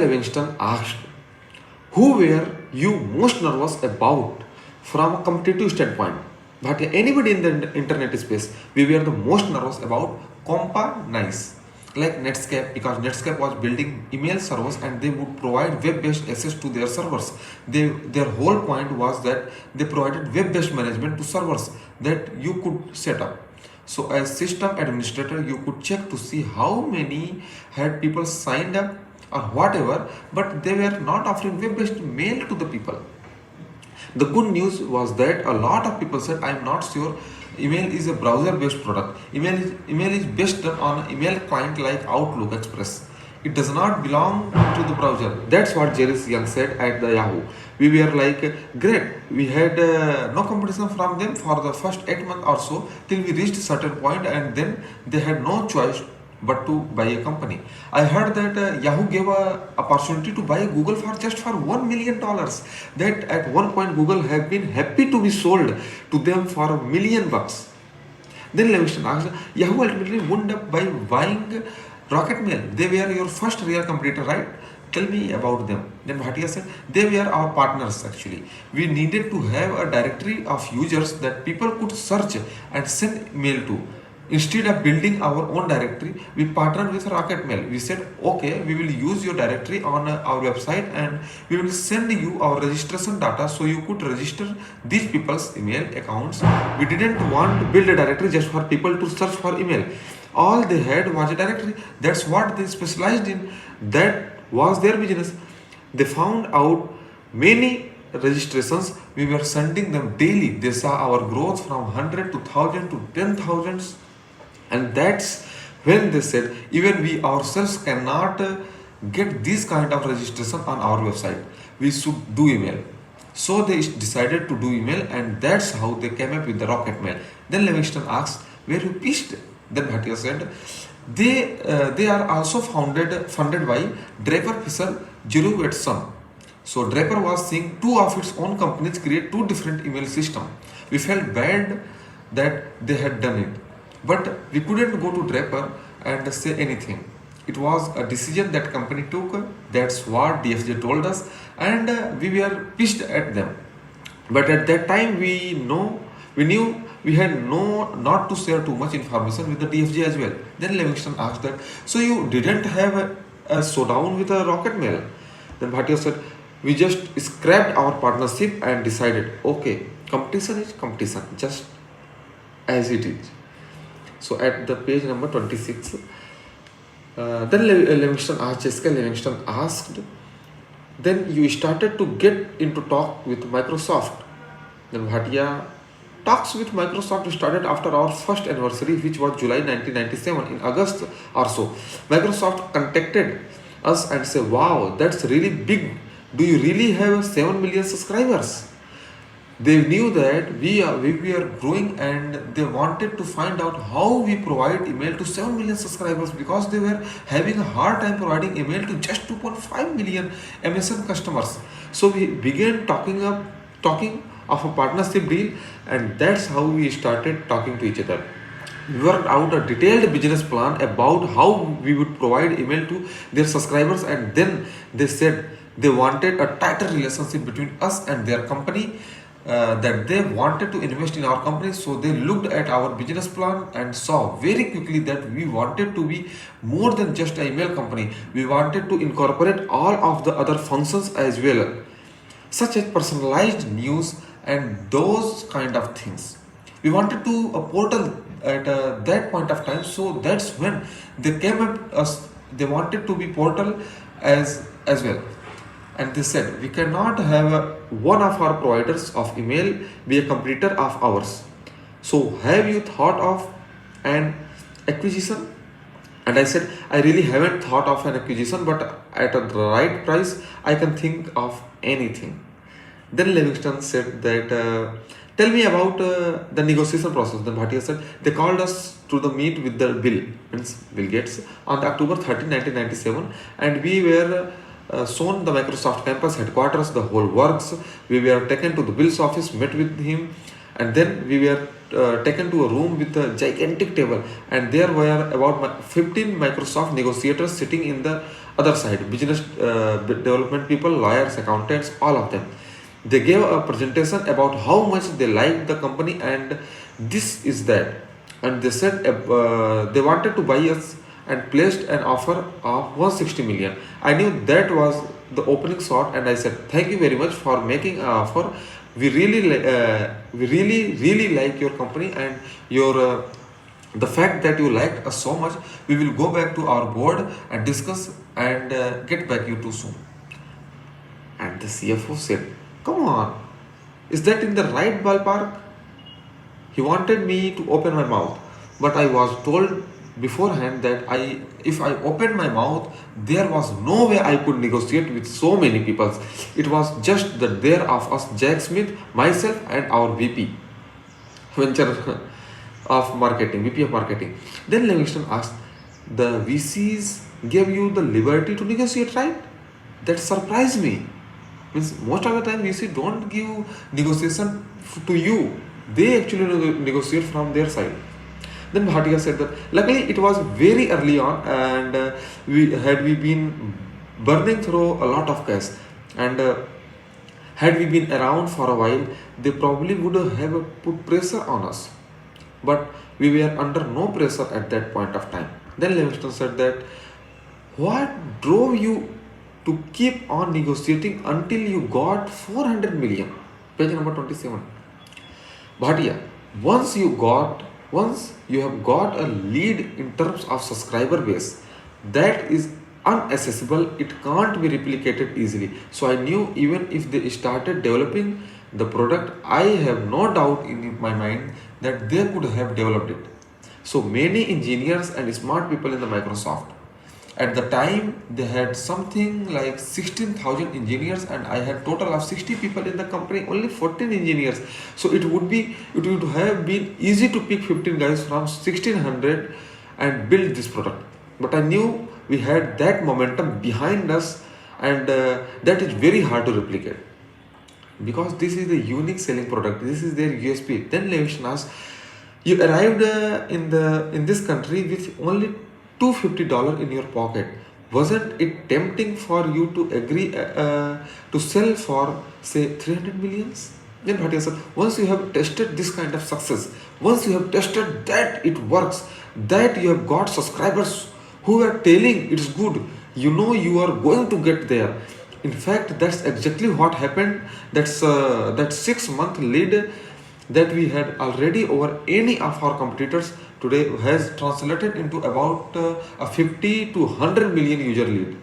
Livingston asked, who were you most nervous about from a competitive standpoint? But anybody in the internet space, we were the most nervous about Compa Nice. Like Netscape, because Netscape was building email servers and they would provide web-based access to their servers. Their whole point was that they provided web-based management to servers that you could set up. So as system administrator, you could check to see how many had people signed up or whatever, but they were not offering web-based mail to the people. The good news was that a lot of people said, I'm not sure. Email is a browser-based product. Email is based on an email client like Outlook Express. It does not belong to the browser. That's what Jerry Young said at the Yahoo. We were like, great. We had no competition from them for the first 8 months or so till we reached a certain point, and then they had no choice but to buy a company. I heard that Yahoo gave a opportunity to buy Google for just for $1 million. That at one point Google have been happy to be sold to them for $1 million. Then Livingston asked, Yahoo ultimately wound up by buying Rocketmail. They were your first real competitor, right? Tell me about them. Then Bhatia said, they were our partners actually. We needed to have a directory of users that people could search and send mail to. Instead of building our own directory, we partnered with Rocketmail. We said, okay, we will use your directory on our website and we will send you our registration data so you could register these people's email accounts. We didn't want to build a directory just for people to search for email. All they had was a directory. That's what they specialized in. That was their business. They found out many registrations. We were sending them daily. They saw our growth from 100 to 1000 to 10,000s. And that's when they said, even we ourselves cannot get this kind of registration on our website. We should do email. So they decided to do email, and that's how they came up with the Rocketmail. Then Livingston asked, were you pissed? Then Bhatia said, they are also funded by Draper Fisher Giroux at Sun. So Draper was seeing two of its own companies create two different email systems. We felt bad that they had done it, but we couldn't go to Draper and say anything. It was a decision that company took. That's what DFJ told us, and we were pissed at them. But at that time, we knew we had not to share too much information with the DFJ as well. Then Livingston asked that, so you didn't have a showdown with a Rocketmail? Then Bhatia said, we just scrapped our partnership and decided, okay, competition is competition, just as it is. So at the page number 26, then Livingston asked, Jessica Livingston asked, then you started to get into talk with Microsoft. Then Bhatia, talks with Microsoft started after our first anniversary, which was July 1997. In August or so, Microsoft contacted us and said, wow, that's really big. Do you really have 7 million subscribers? They knew that we were growing, and they wanted to find out how we provide email to 7 million subscribers, because they were having a hard time providing email to just 2.5 million MSN customers. So we began talking of a partnership deal, and that's how we started talking to each other. We worked out a detailed business plan about how we would provide email to their subscribers, and then they said they wanted a tighter relationship between us and their company, that they wanted to invest in our company. So they looked at our business plan and saw very quickly that we wanted to be more than just an email company. We wanted to incorporate all of the other functions as well, such as personalized news and those kind of things. We wanted to a portal at that point of time. So that's when they came up us. They wanted to be portal as well. And they said, we cannot have one of our providers of email be a competitor of ours. So have you thought of an acquisition? And I said, I really haven't thought of an acquisition, but at the right price, I can think of anything. Then Livingston said that, tell me about the negotiation process. Then Bhatia said, they called us to the meet with the Bill Gates, on October 13, 1997, and we were shown the Microsoft campus headquarters, the whole works. We were taken to the Bill's office, met with him, and then we were taken to a room with a gigantic table, and there were about 15 Microsoft negotiators sitting in the other side, business development people, lawyers, accountants, all of them. They gave a presentation about how much they liked the company and this is that. And they said they wanted to buy us and placed an offer of 160 million. I knew that was the opening shot and I said, thank you very much for making an offer. We really like your company and your the fact that you liked us so much. We will go back to our board and discuss and get back you too soon. And the CFO said, come on, is that in the right ballpark? He wanted me to open my mouth, but I was told beforehand that if I opened my mouth, there was no way I could negotiate with so many people. It was just the there of us, Jack Smith, myself, and our VP, venture of marketing, VP of marketing. Then Livingston asked, the VCs gave you the liberty to negotiate, right? That surprised me. Means most of the time VC don't give negotiation to you. They actually negotiate from their side. Then Bhatia said that luckily it was very early on and we been burning through a lot of cash and had we been around for a while, they probably would have put pressure on us. But we were under no pressure at that point of time. Then Livingston said that what drove you to keep on negotiating until you got 400 million? Page number 27. Bhatia, once you have got a lead in terms of subscriber base, that is unaccessible, it can't be replicated easily. So I knew even if they started developing the product, I have no doubt in my mind that they could have developed it. So many engineers and smart people in the Microsoft. At the time, they had something like 16,000 engineers and I had total of 60 people in the company, only 14 engineers. So it would have been easy to pick 15 guys from 1600 and build this product. But I knew we had that momentum behind us and that is very hard to replicate. Because this is the unique selling product, this is their USP. Then Livingston asked, you arrived in this country with only $250 in your pocket. Wasn't it tempting for you to agree to sell for say 300 millions? Then Bhatia said, once you have tested this kind of success, once you have tested that it works, that you have got subscribers who are telling it's good, you know you are going to get there. In fact, that's exactly what happened. That's that 6-month lead that we had already over any of our competitors today has translated into about a 50 to 100 million user lead.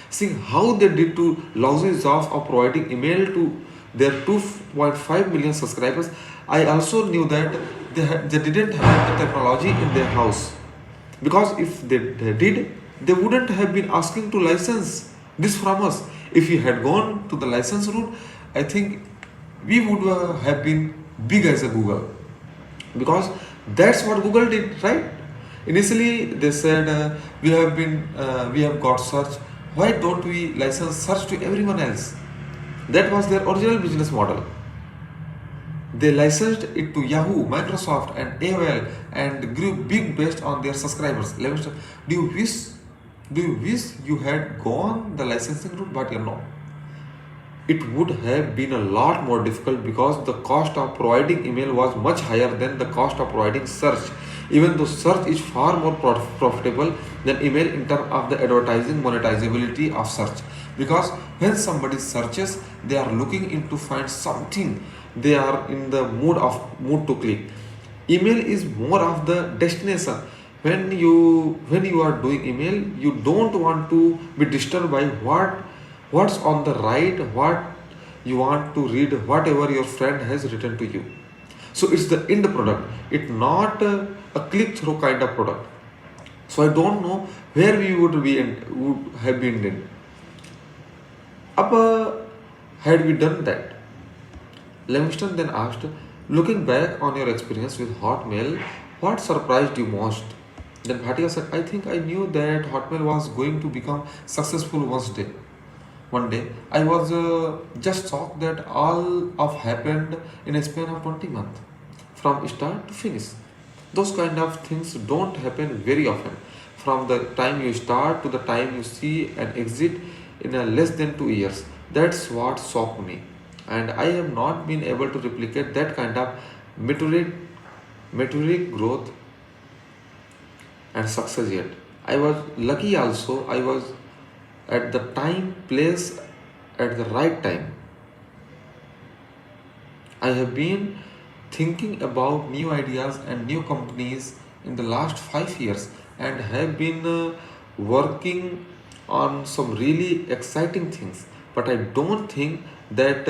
See how they did to lousy job of providing email to their 2.5 million subscribers. I also knew that they didn't have the technology in their house, because if they did, they wouldn't have been asking to license this from us. If we had gone to the license route, I think we would have been big as a Google, because that's what Google did, right? Initially they said we have got search, why don't we license search to everyone else? That was their original business model. They licensed it to Yahoo, Microsoft and AOL and grew big based on their subscribers. Do you wish you had gone the licensing route? But you know, it would have been a lot more difficult because the cost of providing email was much higher than the cost of providing search, even though search is far more profitable than email in terms of the advertising monetizability of search. Because when somebody searches, they are looking into find something, they are in the mood to click. Email is more of the destination. When you are doing email, you don't want to be disturbed by what's on the right, what you want to read, whatever your friend has written to you. So it's the end product. It's not a click-through kind of product. So I don't know where we would have been in. Had we done that? Livingston then asked, looking back on your experience with Hotmail, what surprised you most? Then Bhatia said, I think I knew that Hotmail was going to become successful one day. I was just shocked that all of happened in a span of 20 months, from start to finish. Those kind of things don't happen very often. from the time you start to the time you see an exit in a less than 2 years. That's what shocked me. And I have not been able to replicate that kind of meteoric growth and success yet. I was lucky also, I was at the time, place, at the right time. I have been thinking about new ideas and new companies in the last 5 years and have been working on some really exciting things. But I don't think that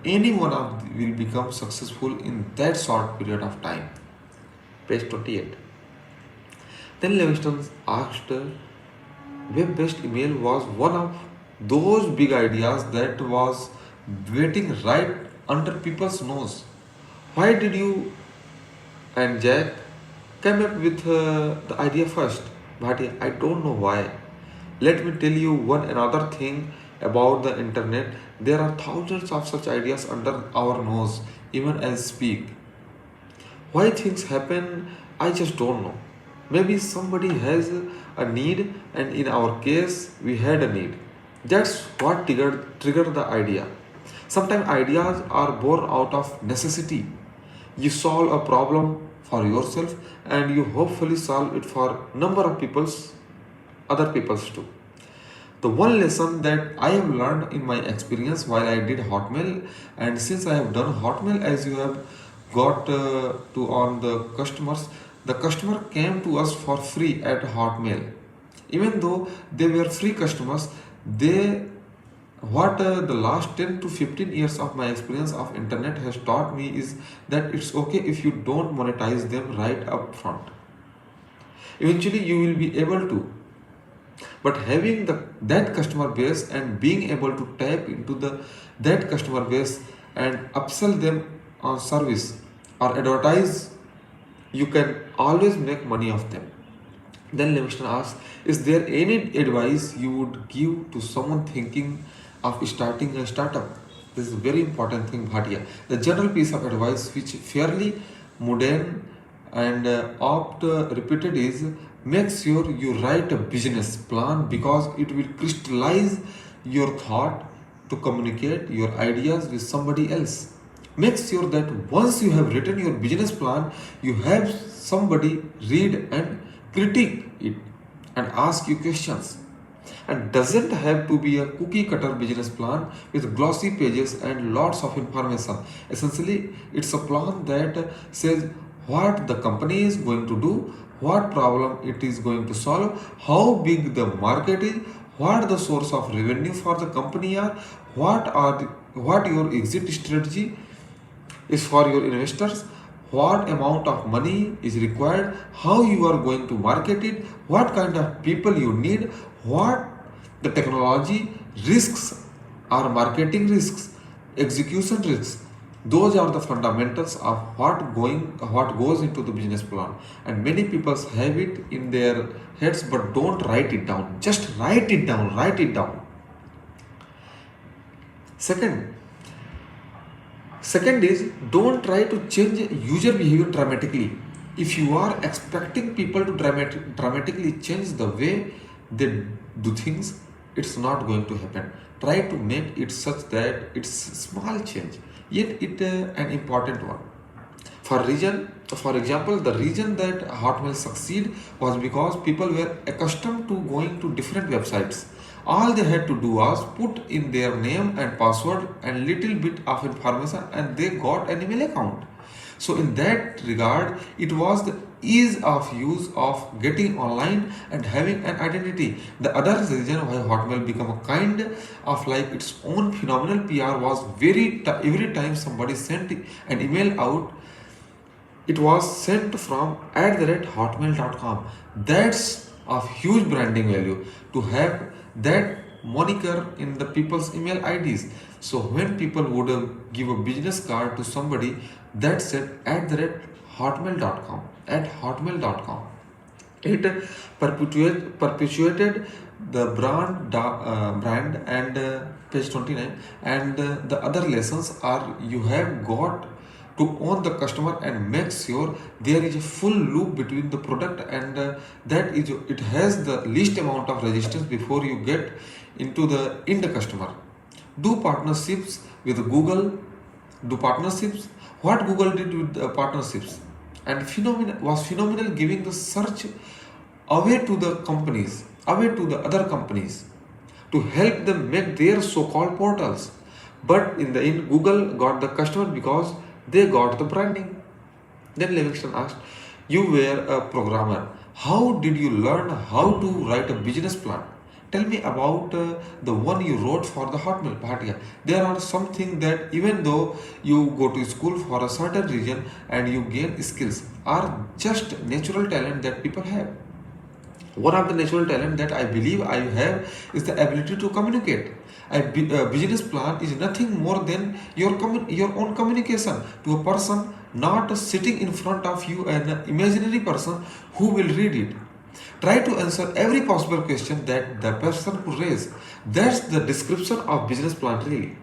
any one of will become successful in that short period of time. Page 28. Then Livingston asked, web-based email was one of those big ideas that was waiting right under people's nose. Why did you and Jack come up with the idea first? Bhatia, I don't know why. Let me tell you one another thing about the internet. There are thousands of such ideas under our nose, even as speak. Why things happen, I just don't know. Maybe somebody has a need, and in our case, we had a need. That's what triggered the idea. Sometimes ideas are born out of necessity. You solve a problem for yourself, and you hopefully solve it for number of other people's too. The one lesson that I have learned in my experience while I did Hotmail, and since I have done Hotmail, as you have got to on the customer came to us for free at Hotmail. Even though they were free customers, they what the last 10 to 15 years of my experience of internet has taught me is that it's okay if you don't monetize them right up front. Eventually you will be able to, but having that customer base and being able to tap into that customer base and upsell them on service or advertise, you can always make money of them. Then Livingston asks, is there any advice you would give to someone thinking of starting a startup? This is a very important thing, Bhatia. The general piece of advice which fairly modern and oft repeated is, make sure you write a business plan because it will crystallize your thought to communicate your ideas with somebody else. Make sure that once you have written your business plan, you have somebody read and critique it and ask you questions. And doesn't have to be a cookie cutter business plan with glossy pages and lots of information. Essentially, it's a plan that says what the company is going to do, what problem it is going to solve, how big the market is, what the source of revenue for the company are, what your exit strategy is for your investors, what amount of money is required, how you are going to market it, what kind of people you need, what the technology risks are, marketing risks, execution risks. Those are the fundamentals of what goes into the business plan. And many people have it in their heads but don't write it down. Just write it down. Second is, don't try to change user behavior dramatically. If you are expecting people to dramatically change the way they do things, it's not going to happen. Try to make it such that it's small change, yet it an important one. For example, the reason that Hotmail succeed was because people were accustomed to going to different websites. All they had to do was put in their name and password and little bit of information and they got an email account. So in that regard, it was the ease of use of getting online and having an identity. The other reason why Hotmail became a kind of like its own phenomenal PR was every time somebody sent an email out, it was sent from @hotmail.com. That's of huge branding value to have that moniker in the people's email IDs. So when people would give a business card to somebody, that said @hotmail.com. It perpetuated the brand and page 29. And the other lessons are, you have got to own the customer and make sure there is a full loop between the product and that is it has the least amount of resistance before you get into the end customer. Do partnerships with Google. Do partnerships. What Google did with the partnerships and phenomenal, giving the search away to the companies, away to the other companies, to help them make their so-called portals. But in the end, Google got the customer because they got the branding. Then Livingston asked, you were a programmer. How did you learn how to write a business plan? Tell me about the one you wrote for the hotmail, Bhatia. There are something that even though you go to school for a certain region and you gain skills are just natural talent that people have. One of the natural talent that I believe I have is the ability to communicate. A business plan is nothing more than your own communication to a person, not sitting in front of you an imaginary person who will read it. Try to answer every possible question that the person could raise. That's the description of business plan really.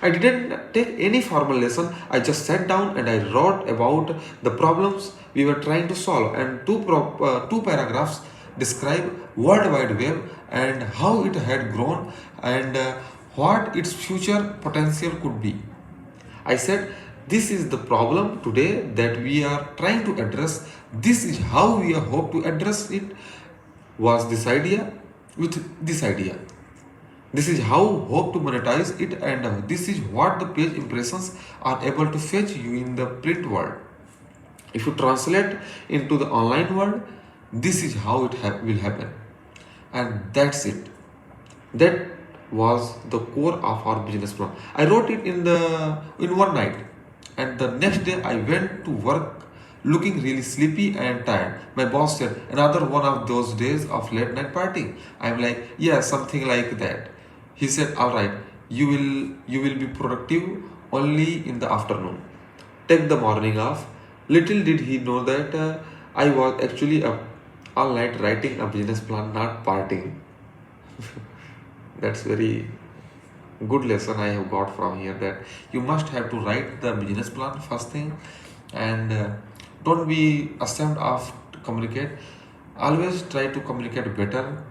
I didn't take any formal lesson. I just sat down and I wrote about the problems we were trying to solve, and two paragraphs describe World Wide Web and how it had grown and what its future potential could be. I said, this is the problem today that we are trying to address. This is how we hope to address it. Was this idea with this idea. This is how hope to monetize it, and this is what the page impressions are able to fetch you in the print world. If you translate into the online world, this is how it will happen, and that's it. That was the core of our business plan. I wrote it in one night, and the next day I went to work looking really sleepy and tired. My boss said, another one of those days of late night partying. I'm like, yeah, something like that. He said, all right, you will be productive only in the afternoon. Take the morning off. Little did he know that I was actually up all night writing a business plan, not partying. That's very good lesson I have got from here, that you must have to write the business plan first thing, and don't be ashamed of to communicate. Always try to communicate better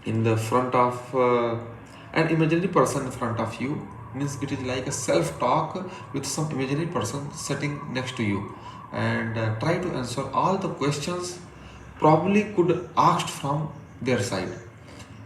in the front of an imaginary person in front of you. Means it is like a self-talk with some imaginary person sitting next to you, and try to answer all the questions probably could asked from their side,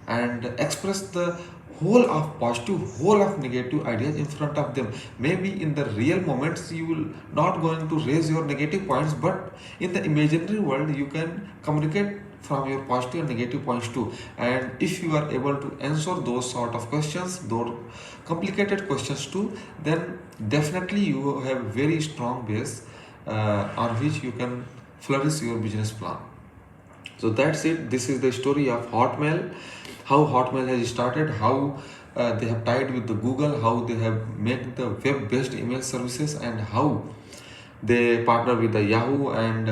and express the whole of positive, whole of negative ideas in front of them. Maybe in the real moments you will not going to raise your negative points, but in the imaginary world you can communicate from your positive and negative points too. And if you are able to answer those sort of questions, those complicated questions too, then definitely you have very strong base on which you can flourish your business plan. So that's it. This is the story of Hotmail, how Hotmail has started, how they have tied with the Google, how they have made the web-based email services, and how they partner with the Yahoo and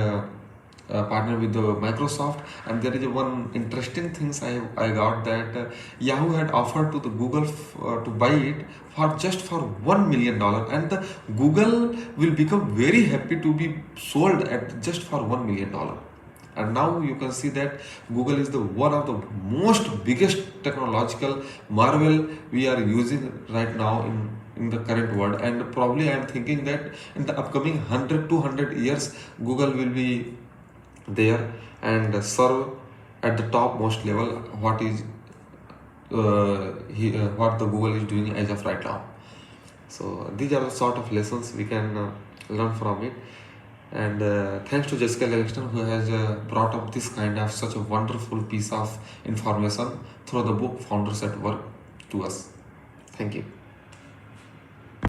partner with the Microsoft. And there is one interesting things I got that Yahoo had offered to the Google to buy it for just for $1 million, and the Google will become very happy to be sold at just for $1 million. And now you can see that Google is the one of the most biggest technological marvel we are using right now in the current world. And probably I am thinking that in the upcoming 100 200 years Google will be there and serve at the topmost level what is what the Google is doing as of right now. So these are the sort of lessons we can learn from it. And thanks to Jessica Livingston, who has brought up this kind of such a wonderful piece of information through the book Founders at Work to us. Thank you.